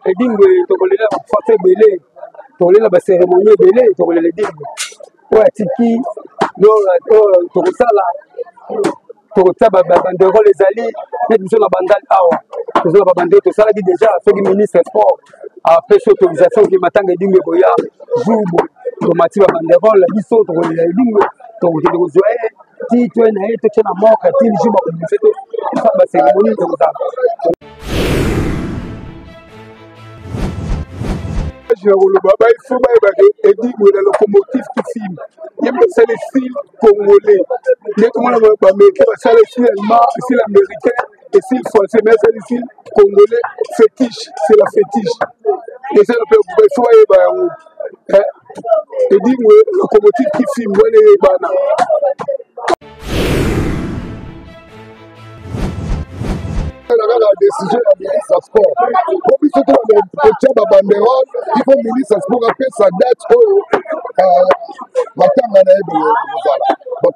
edingwe tokolela bafafe ebele tokolela bacérémonie ebele tokolela edingwe oyo atiki tokosala banderole ezali neti biso na bandali awa toza na babandele tosalaki déjà soki ministre sport apesi autorisation ke matanga edingwe boya zubo tomati babanderole biso tokolela edingwe tokokende kozwa ye ti toe na ye totie na moka ti liju bakomise to bacérémonie tokozala il faut que la locomotive qui filme. Il y a le style congolais. Les américains, c'est le style allemand, le style américain, le style français, mais c'est le style congolais fétiche. C'est la fétiche. Et c'est le peu de choix. Et dit, la locomotive qui filme, la décision de ministre sport. Pour que ce soit le banderole, il faut ministre sport appeler sa date au matin.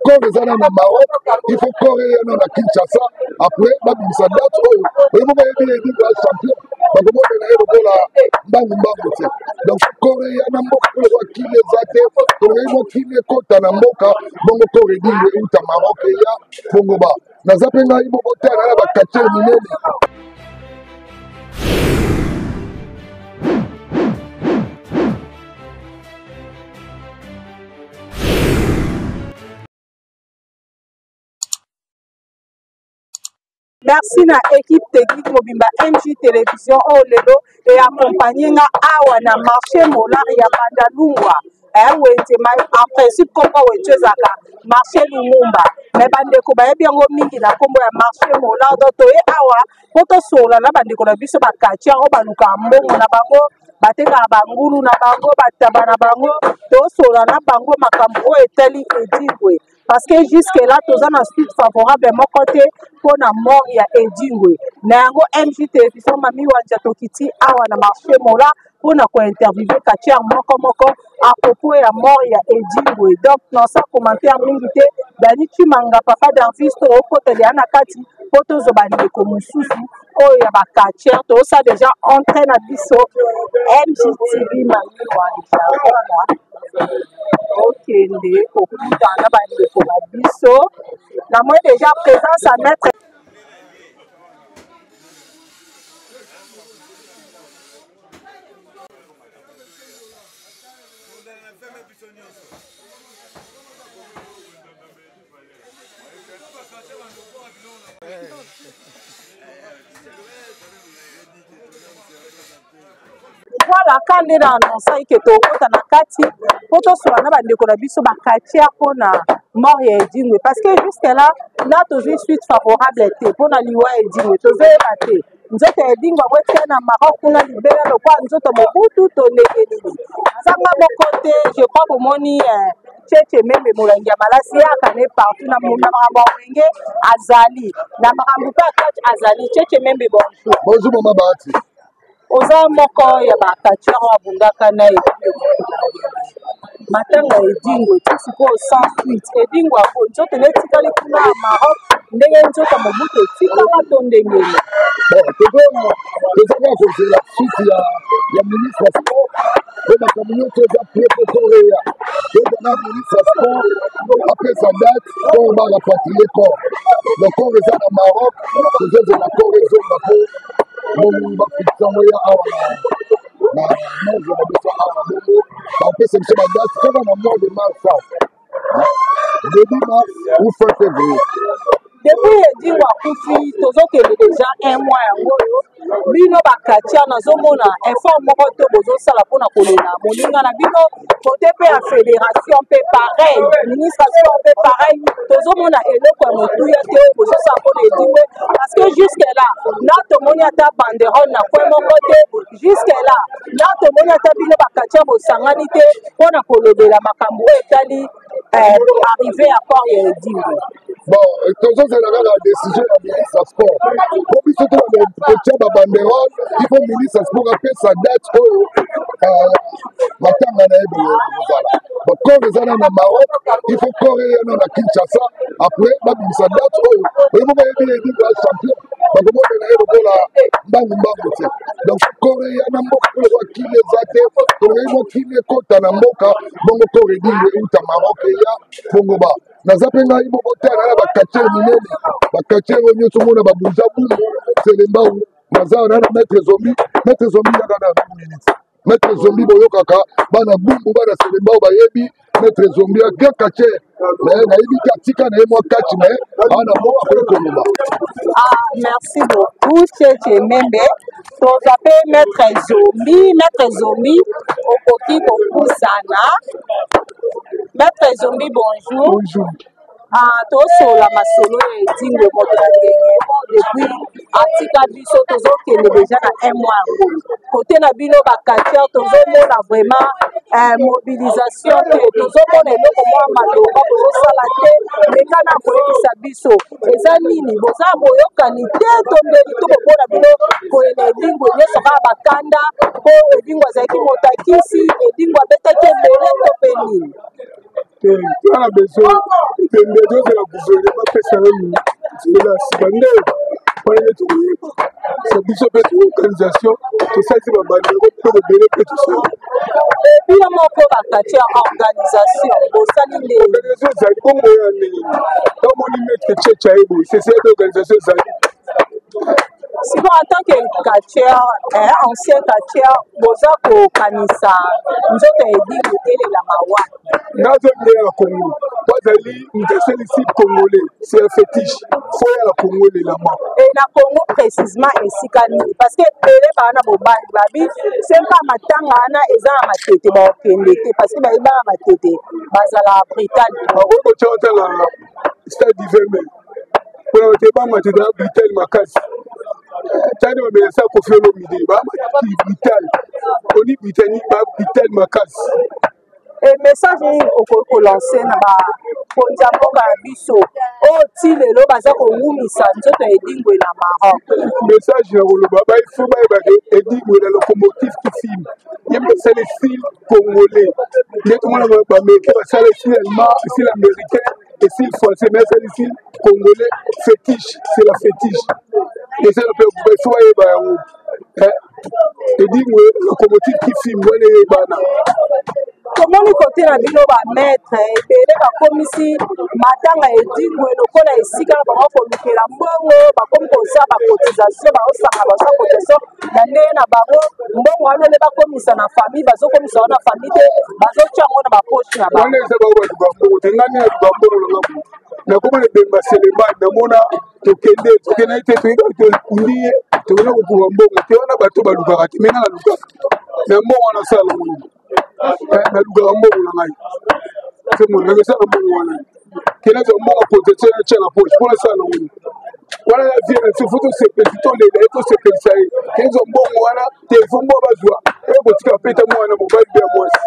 Quand les années au Maroc, il faut courir à Kinshasa. Après, sa date au il faut bien dire champion. Donc, courir à Namboka, qui les a fait, qui les côtes à Namboka, bon, courir à Maroc et à Fongoba. Nazapenga ibo botera na bakatche minene Merci na équipe technique Mobimba MJ Télévision au lelo et accompagné na awa na marché molar ya Bandalungwa en principe comme wechezaka marché Lumumba mais bandeko bayebi yango mingi na kombo ya marché molar doto e awa poto sola na bandeko na biso bakatcha o baluka mbongo na bango batenga bangulu na bango bataba na bango to sola na bango makambo etali edigwe parce que jusque là toza na suite favorable mon côté pour na mort ya edigwe na yango MJ Télévision mami wanja tokiti awa na marché molar pour na ko interviewer katcha moko à propos ya mort ya edigwe donc dans sa commentaire mingité Dani Chimanga papa d'artiste au côté de Anakati poto zo bandeko mususu o ya bakatcha to ça déjà entraîne à biso MJTV mami wanja okende kokuta na bandeko na biso na moi déjà présence à mettre voilà quand on a annoncé que to kota na kati poto sola na bandeko na biso bakatcha pona mort ya edigwe parce que jusque là toujours suite favorable te pona liwa edigwe tozoyeba te nzoto edingwa bwetia na Maroc kuna libera lokwa nzoto mobutu to ndenge nini azanga moko te je crois bomoni cheche membe molangi ya malasi akane partout na makambo wenge azali na makambo pe akati azali cheche membe bonjour mama bahati oza moko ya bakatcha abundaka na matanga edingwe tisiko sans suite edingwa ko nzoto netikali kuna ya Maroc ndenge nzoto mobutu etikala to ndenge tozanga kozela suite ya ministre ya sport pe makambo nyonso eza prêt korea tozana ministre ya sport apesa date po barapatrie corps le corps eza na Maroc tozozela corps ezonga po bafikisango ya awa na mose na biso awa bongo bapesa biso badate kaka na mois de mars début mars ou fin février depuis edingwa kufi tozokende déjà un mois yango oyo bino bakatcha nazomona effort moko te bozosala mpona kolela moninga na bino kote mpe ya fédération mpe pareil ministre ya sport mpe pareil tozomona eloko ya motuya te oyo bozosala mpona edingwe parce que jusque là na tomoni ata banderole na kwe moko te jusque là na tomoni ata bino bakatcha bosangani te mpona kolobela makambo oyo etali arrivé à port ya edingwe bon tozozela la décision ya ministre ya sport po biso totia babanderole il faut ministre ya sport apesa date oyo matanga na ye kozala bakore eza na Maroc, il faut kore yana na Kinshasa, après babimisa date oyo oyebo bayebi yebi ba champion bakomonela ye lokola mbangu te. Donc kore yana mboka oyo wakili eza te, toyebi wakili ekota na mboka bongo kore dingo euta Maroc eya bongo ba naza mpe ngai moko te na bakatiere minene bakatiere oyo nyonso mona babunza bumbu selembau naza na maître zombi yaka na minute maître zombi boyokaka bana bumbu bana selembao bayebi maître zombi akia katiere nayebi te atika na ye mwa kati me ana moko akoki koloba. Merci beaucoup Tchétché Membe toza mpe maître zombi okoki kopusana. Maître Zombi, bonjour. Bonjour. Tosola masolo ya edingo moto na ndenge depuis atika biso tozokende déjà na un mois côté na bino bakatia tozomona vraiment mobilisation te tozomona eloko mwa maloba bozosala te leka na koyebisa biso eza nini boza boyokani te tondeli to bopona bino koyela edingo nyonso kaka bakanda mpo edingo azalaki motakisi edingo abetaki ebele to mpe nini Tuna besoin de la gouvernement personnellement. C'est là, c'est pas neuf. On est tout libre. C'est plus de l'organisation. Tout ça, c'est ma manière de bénéficier tout ça. Et puis, on peut partager organisation. L'organisation, c'est comme dans mon limite que c'est cette organisation. Sinon, en tant que catcheur, ancien catcheur, vous avez kanisa, nous avons dit que la mawa. Nous avons dit à Congo, ici congolais, c'est un fétiche. Il faut aller à Congo les lamas. Et na Congo précisément ici parce que les bana bobali babi, c'est pas matanga ana eza na matete ba okende parce que ba iba na matete bazala Britannique. Ba ko chota la stade d'hiver. Pour le débat matete Britannique makasi. Tani wamesa kofiolo midi ba vital oni Britannique ba vital makas et message au lancer na ba konja mboka biso o ti lelo baza ko ngumisa nzoto edingo na Maroc message ya koloba ba ifo ba edingo na locomotive qui filme yembe c'est le style congolais les tout le monde ba meke ba c'est le style allemand style américain et style français mais c'est le style congolais fétiche c'est la fétiche. Et c'est le peu de choix et dis-moi, locomotive qui filme, les bana. Comment nous côté la bino ba maître et les ba komisi matanga edingwe lokola esika ba ko lukela mbongo ba komko sa ba cotisation ba osanga ba sa cotisation na nde na bango mbongo wana le ba komisa na famille ba zo komisa na famille te ba zo tchango na ba poche na ba. Wana eza ba ba mbongo tengani ya ba mbongo ngabu. Na kuma le bemba selema na mona tokende ite to ndiye to na ko mbongo te wana bato ba lukaka te menga na lukaka. Na mbongo na sala moni. Na lukaka mbongo na ngai. C'est mon na sala mbongo wana. Kena zo mbongo protection na chana poche pour sala moni. Wana la vie na foto se petit les lettres se penser. Kezo mbongo wana telefone bazwa. Eko tika peta mwana mobile bia mwasi.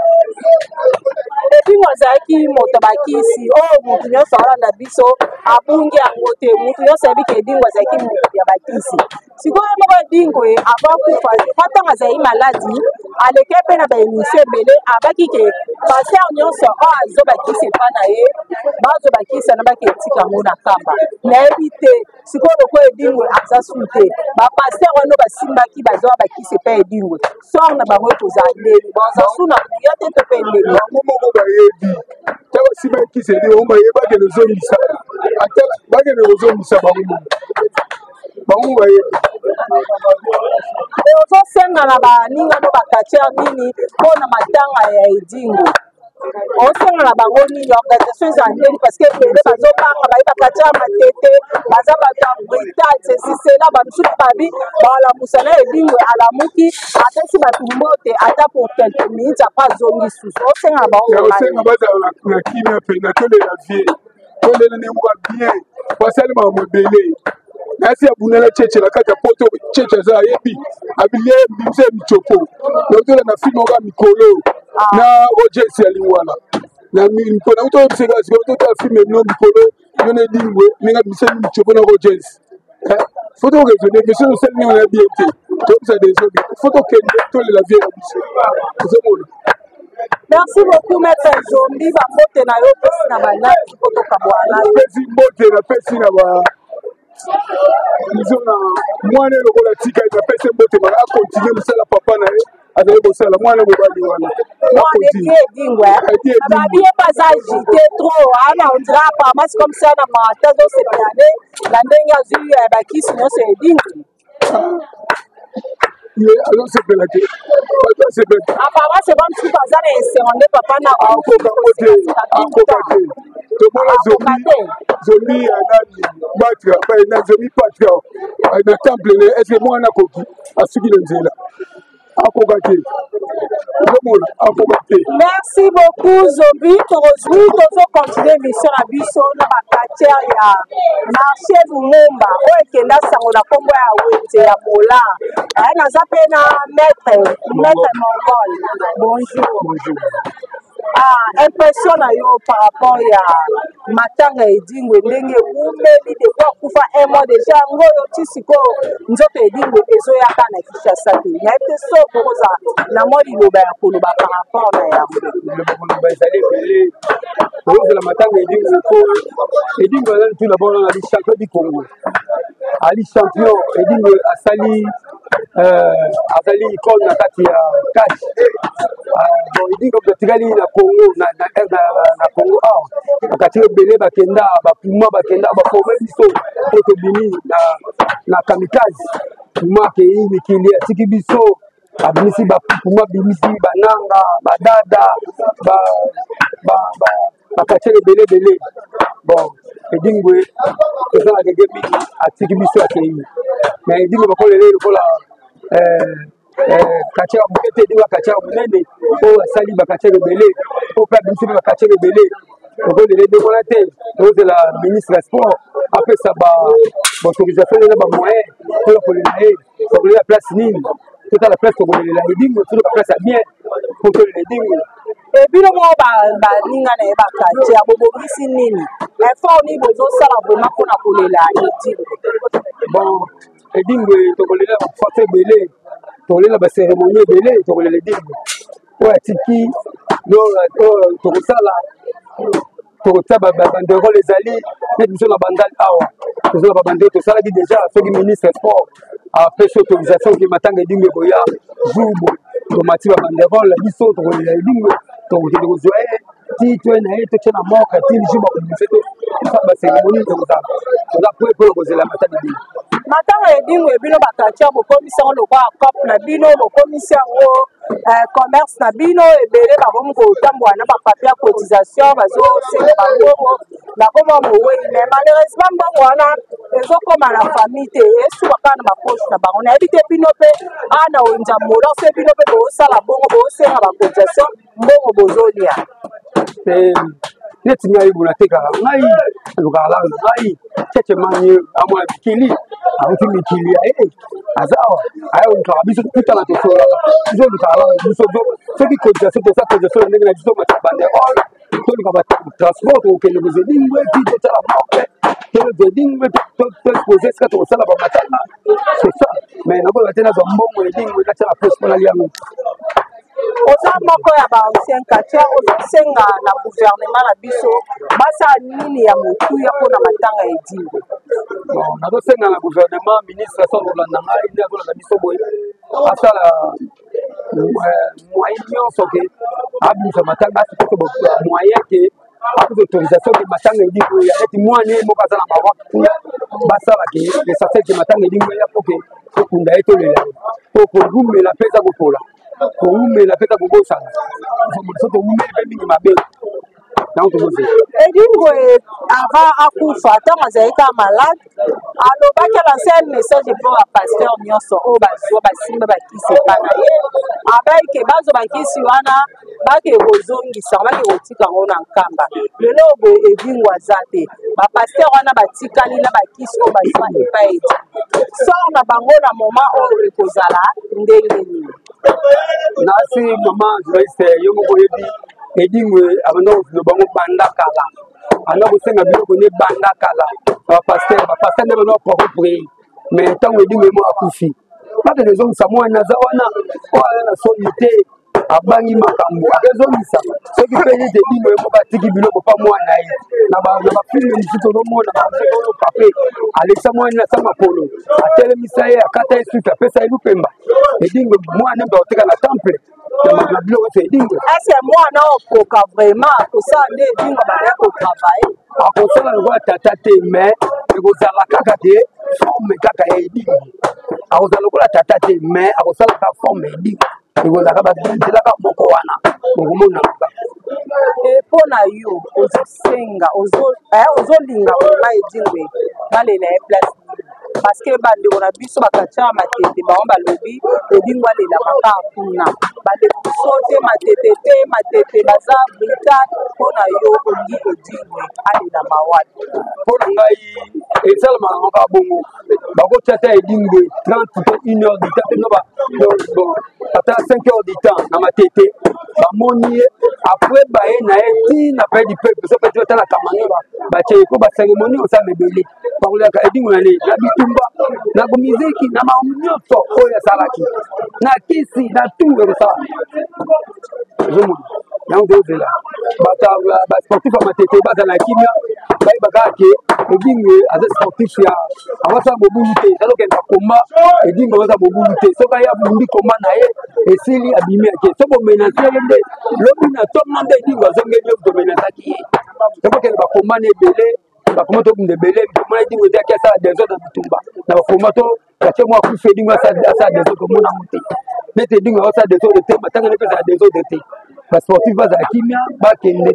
Et puis moi zaki motabakisi mutu nyonso alanda biso abungi yango te mutu nyonso ayebi ke edingo azalaki moto ya bakisi sikoyo moko edingo avant kufa ntango azali maladi aleke mpe na baémission ebele abaki ke paster nyonso oyo azobakisa epa na ye bazobakisa na baki etika yango na kamba nayebi te sikoyo lokola edingo aza su te bapaster wana basimbaki bazwa bakisa epa edingo sor na bango ekozala ndeni baza su na kuya te to mpe ndeni bayebi tala sima kisedi o bayeba ke lozongisa atala bagene lozongisa bango bayebi ozosenga na baninga no bakatia nini mpona matanga ya edingo osenga na bango nini organisation eza ndeni parce que ebele bazobanga bayi bakatia matete baza bato ya brital cesisela bamisusu babi balamusa na edingo alamuki apesi bato mbote ata pour quelques minutes apres azongi susu osenga na bango osenga bazala na kimia mpe na tolela vie tolela nemoka bien basali bamobele nasi abunela cheche na kati ya poto cheche aza ayebi abilie mbimisa michopo naotola na filme oka mikolo na Rogers ya lingwala na mikolo naotola biseka sikoyo totola filme mino mikolo yona edingwe ninga mbisa michopo na Rogers foto okezone biso tosali ninga na bien te tobisa desobe foto okende tolela vie na biso ozomona Merci beaucoup, Maître Zombi. Va monter na yo pesi na banaki poto kabwana. Pesi mbote na pesi na ba. Ils ont mwana lokola tika na pesi mbote ba a continuer musala papa na ye. Avec le sala mwana mobali wana. Mwana qui est dingwe. Ba bien pas agité trop. Ana on dira pas mas comme ça na matin do cette année. La ndenge azu ba ki sinon c'est dingwe. Alors c'est de la tête. Apparemment c'est comme si pas ça les papa na tout le monde zombie battre na zombie patria na temple est moi na koki asuki nzela akokate. Merci beaucoup Zobi. Aujourd'hui nous continuer mission à biso na bakatière ya marché Lumumba oekenda sango na kombo ya wete ya mola naza pe na maître Mongol. Bonjour. Impression na yo par rapport ya matanga edingwe ndenge umeli de kwa kufa un mois déjà ngoyo tisiko nzoto edingwe ezoyaka na Kinshasa te na ete so koza na moi liloba ya koloba par rapport na yango liloba ezali ebele kozela matanga edingwe po edingwe azali tout d'abord na champion du Congo ali champion edingwe asali azali icône na kati ya catch bon edingwe batikali na Congo na Congo bakati ebele bakenda bapuma bakenda bafome biso po tobimi na kamikaze puma akei mikili atiki biso abimisi bapuma bimisi bananga badada bakatiere ebele bon edingwe eza na dege mingi atiki biso akei mais edingwe bakolele lokola katiere monene te edingwe akatiere monene oyo asali bakatiere ebele oyo mpe abimisi mpe bakatiere ebele okolele nde wana te ozela ministre ya sport apesa baautorisation nena bamoyen mpona kolela ye tokolela place nini totala place tokolelela edingwe toloka place ya bien po tolela edingwe ebino moko baninga na ye bakati ya bobongisi nini effort nini bozosala vraimen mpona kolela edingwe bon edingwe tokolela baforce ebele tokolela baceremonie ebele tokolela edingwe oyo atiki tokosala tokotia banderole ezali neti biso na bandali awa toza na babandere tosalaki déjà soki ministre sport apesi autorisation ke matanga edingwe boya jour tomati babanderole biso tokolela edingwe tokokende kozwa ye ti toe na ye totie na moka ti lisu bakomise tosala baceremonie tokozala toza po mpona kozela matanga edingwe matanga edingwe bino bakatiere bokomisi yango lokola cope na bino bokomisi yango commerce na bino ebele bakomi kotambola na bapapier ya cotisation bazosenga bangongo bakoma mowei mais malheureusement mbongo wana ezokoma na famille te esuka kaka na bapoche na bango nayebi te bino mpe ana wenza mola se bino mpe bozosala bongo bozosenga bacotisation mbongo bozolia neti ngai bona tekaka ngai alukaka laka na ngai tete manye amona mikili auti mikili ya aza awa aya olukaka biso kutana tosolaka biso olukaka laka biso soki cotisation tosa cotisation na ndenge na biso mata banderole toluka batransport tokokende kozedingwe ti totala moke tozedingwe topose esika tokosala bamatanga c'est ça mais nakoyeba te nazwa mbongo edingwe natala poche mpona liango oza moko ya baancien quartier ozosenga na gouvernement na biso basala nini ya motuya mpona matanga edingwe nazosenga na gouvernement ministre asololanda ngai nde azolanda biso boye asala moyen nyonso ke abimisa matanga asikoke moyen ke apesa autorisation ke matanga edingwe ya neti mwane moko aza na maroc basala ke lesasel ke matanga edingwe ya poke kokunda ye tolela po korumela mpe eza kopola koumela mpe eza kobosana so toumeli mpe mingi mabe edingwe avant akufa ntango azali kaka malade alobaki alanse un message mpo ya paster nyonso oyo bazwa basimba bakisi epa na ye abaki bazwa bakisi wana bake kozongisa bake kotika yango na nkamba lelo boye edingwe aza te bapaster wana batikali na bakisi oyo bazwa epa edi sor na bango na moma oyo ekozala ndenge nini nasi mama journaliste yo moko oyebi edingwe abanda kofilo bango banda kala anda kosenga biloko ne banda kala bapaster nde bana propre mais ntango edingwe mo akufi bakende ezongisa mwana aza wana oyo aza na soni te abangi makambo akezongisa soki mpe ete bino emo batiki biloko mpa mwana ye na bafilme mosusu tozomona baoyo pape alekisa mwana na sa makolo atelemisa ye akata ye suki apesa ye lupemba edingo mwana mbe oteka na temple na biloko so edingo ese mwana okoka vraiment akosala nde edingo baya kotravaille akosala lokola tata te mais ekozala kaka te forme kaka ya edingo akozala lokola tata te mais akosalaka forme ya edingo ekozalaka bazelaka moko wana okomonaka mpo na yo ozosenga ozolinga oma edingwe balela ye place parce que bandeko na biso bakatiaka matete bango balobi edingwe alela maka kuna bandeko biso te matete baza brutal mpo na yo olingi edingwe alela mawali mpo na ngai esalamaka ngo kaka bongo bakotia ta edingwe 30 to 1 heure du temps te no ata 5 heures du temps na matete bamoni ye apres baye na ye ntina pe du peuple so peti batalaka maneva batie po baceremonie osala ebele bakolelaka edingwe na bitumba na komiziki na makambo nyonso oyo asalaki na kisi na tungu ekosala ozomona yango tozela basportif ya matete baza na kimia bayebaka ke edingwe aza sportif ya awasala mobulu te ezalokende bakoma edingwe aza mobulu te soki aya bundi koma na ye esili abimi ake so bomenase ye nde lobi na tonga nde edingwe azongeli yo bomenasaki ye sokokende bakoma na ebele bakoma tobunda ebele bitomona edingwe ezaki asala deso na bitumba na bafoma to katie mwa kufa edingwe asala deso tomona mo te nete edingwe asala deso de te matanga ne mpezala deso de te basportif bazala kimia bakende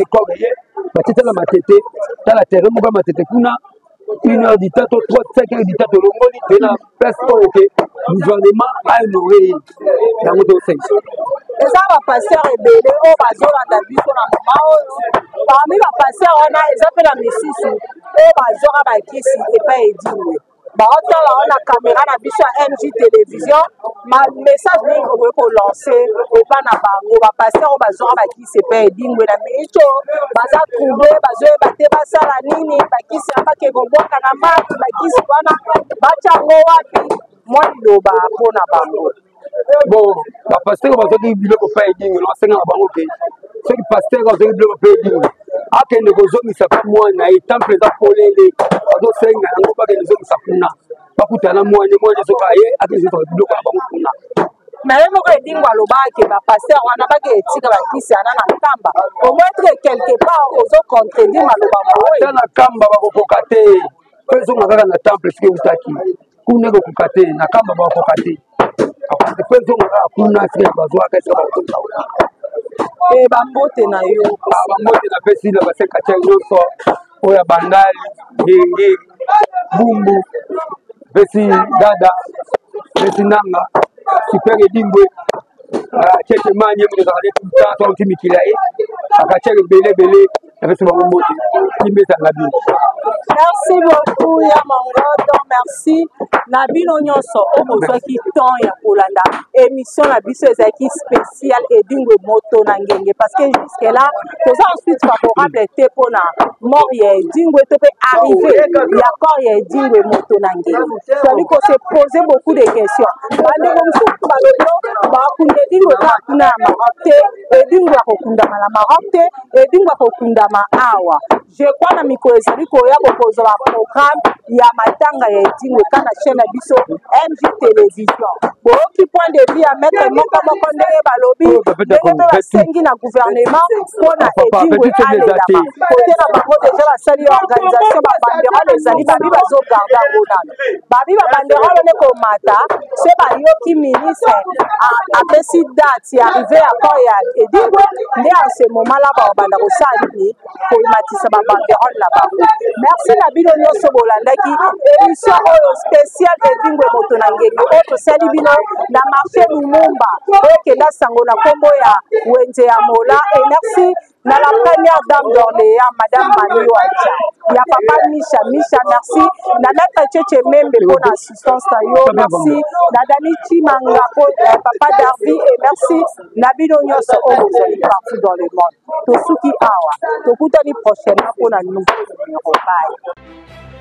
ekore ye batitala matete tala terrain moko ya matete kuna 1 heure du temps to 5 heures du temps tolongoli te na place oyo ke gouvernement ahonore ye yango tosenga eza bapaster ebele oyo bazolanda biso na moma oyo parmi bapaster wana eza mpe na misusu oyo bazoka bakisi epai edingwe baotala wana caméra na biso ya MJ télévision message nini okoki kolance epa na bango bapaster oyo bazoka bakisi epai edingwe na minute oyo baza trouble bazoyeba te basala nini bakisi abake kobwaka na mati bakisi wana batyango wapi mwa liloba mpo na bango bon bapaster bazoki biloko mpa edingwe nabasenga na bango ke soki paster azoki biloko mpa edingwe akende kozongisa mpa mwana ye temple eza polele azosenga yango bakende kozongisa kuna bakutana mwana soki aye akende kozongisa biloko na bango kuna na ye moko edingwe alobaki bapaster wana bake etika bakisi ana na nkamba omoetre quelque part ozocontredire maloba moye ata na kamba bakokoka te mpe ezonga kaka na temple soki eutaki kuna ekokoka te na kamba bakokoka te mpe ezonga kaka kuna soki bazwaka esika bakotaka bambote na yo bambote napesi na basekatiere nyonso oyo ya bandali ngenge bumbu pesi dada pesi nanga super edingwe akeke manye moto ezalaka leputa to auti mikili ya ye akatiere ebele apesi bango mbote imbesanga bino merci beaucoup ya mongodo merci na bino nyonso oyo bozwaki temps ya kolanda émission na biso ezalaki spécial edingwe moto na ngenge parce que jusque là toza ensuite favorable te mpona mort ya edingwe to mpe arrivé ya corps ya edingwe moto na ngenge toli kose pose beaucoup de questions bandeko mosusu balobi bakunda edingwe kaka kuna ya Maroc te edingwe akokundama na Maroc te edingwe akokundama awa je crois na mikolo ezali koya kokozwa baprogramme ya matanga ya edingwe ka na chaîne na biso MJ télévision boyoki point de vue ya maître moko ndenge balobi ndenge mpe basengi na gouvernement mpona edingwe alelama kote na bango deja basali organisation babanderole ezali babi bazogarde yango nano babi babanderole ne komata se bayoki ministre apesi date ya arrivé ya port ya edingwe nde en ce moment la babanda kosala nini komatisa babanderole na bango merci na bino nyonso bolandaki émission oyo spécial edingwe moto na ngenge oyo tosali bino na marché lumumba oyo kenda sango na nkombo ya wenze ya mola et merci na la première dame d'Orléans madame Mani Wadja ya papa Misha merci na maître Tchétché Membe pour l'assistance na yo merci na Dani Chimanga pour papa Darby et merci na bino nyonso oyo bozali partout dans le monde tosuki awa tokutani prochainement pour na nouveau numéro. Bye.